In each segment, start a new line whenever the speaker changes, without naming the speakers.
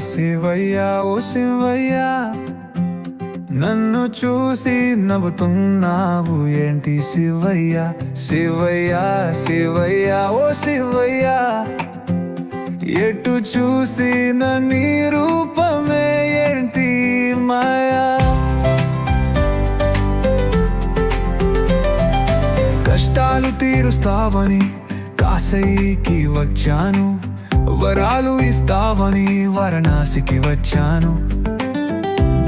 శివయ్య ఓ శివయ్య నన్ను చూసి నవ్వుతున్నావు ఏంటి శివయ్య శివయ్య శివయ్య ఓ శివయ్య ఎటు చూసిన నీ రూపమే ఏంటి మాయా కష్టాలు తీరుస్తావని కాశీకి వచ్చాను వరాలు ఇస్తావని వారణాసికి వచ్చాను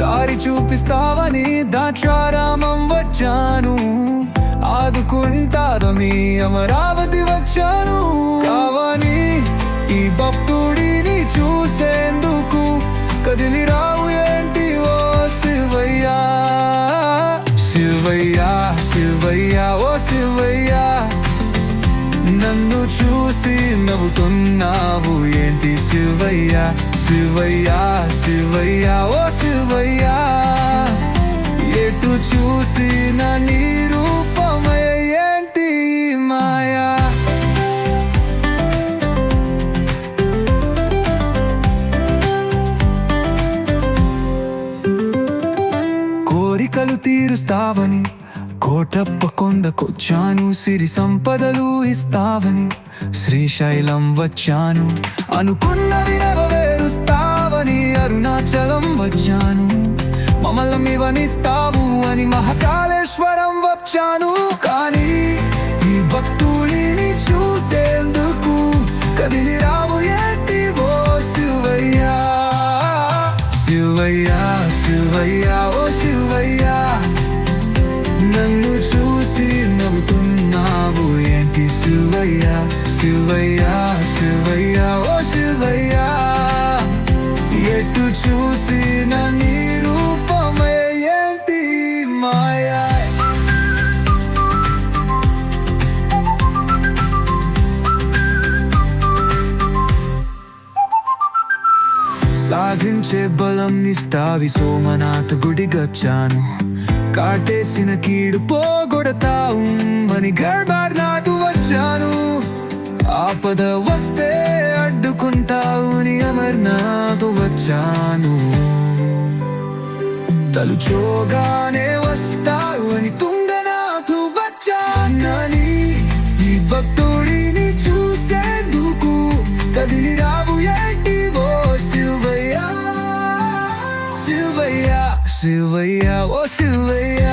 దారి చూపిస్తావని ద్రాక్షారామం వచ్చాను ఆదుకుంటాదని అమరావతి వచ్చాను కావని ఈ భక్తుడిని చూసేందుకు కదిలి రావు ఏంటి ఓ శివయ్య శివయ్య శివయ్య ఓ శివయ్య నన్ను చూసి నవ్వుతున్నావు ఏంటి శివయ్య శివయ్య శివయ్య ఓ శివయ్య ఎటు చూసిన నీ రూపమే ఏంటి మాయా కోరికలు తీరుస్తావని కోటప్ప కొండకొచ్చాను సిరి సంపదలు ఇస్తావని శ్రీశైలం వచ్చాను అనుకున్నవి నెరవేరుస్తావని అరుణాచలం వచ్చాను మమ్మల్ని ఇవనిస్తావు అని మహాకాళేశ్వరం వచ్చాను కానీ ఈ భక్తుడిని చూసేందుకు కదిలి రావు ఏంటి ఓ శివయ్య శివయ్య శివయ్య ఓ శివయ్య నన్ను చూసి నవ్వుతున్నావు ఏంటి శివయ్య శివయ్య శివయ్య ఓ శివయ్య ఎటు చూసిన నీ రూపమే ఏంటి మాయా సాధించే బలం ఇస్తావి సోమనాథ గుడికొచ్చాను కాటేసిన కీడు పోగొడతావు అని గర్భార్నాథు వచ్చాను ఆపద వస్తే అడ్డుకుంటావు అని అమర్నాథు వచ్చాను తలుచోగానే వస్తావు అని తుంగనాథు వచ్చానని ఈ భక్తుడిని చూసేందుకు కదిలి రావు ఏంటి ఓ శివయ్య శివయ్య శివయ్య ఓ శివయ్య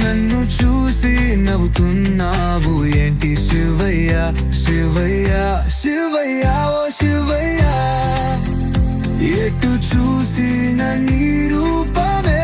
నన్ను చూసి నవ్వుతున్నావు ఏంటి శివయ్య శివయ్య శివయ్య ఓ శివయ్య ఎటు చూసిన నీ రూపమే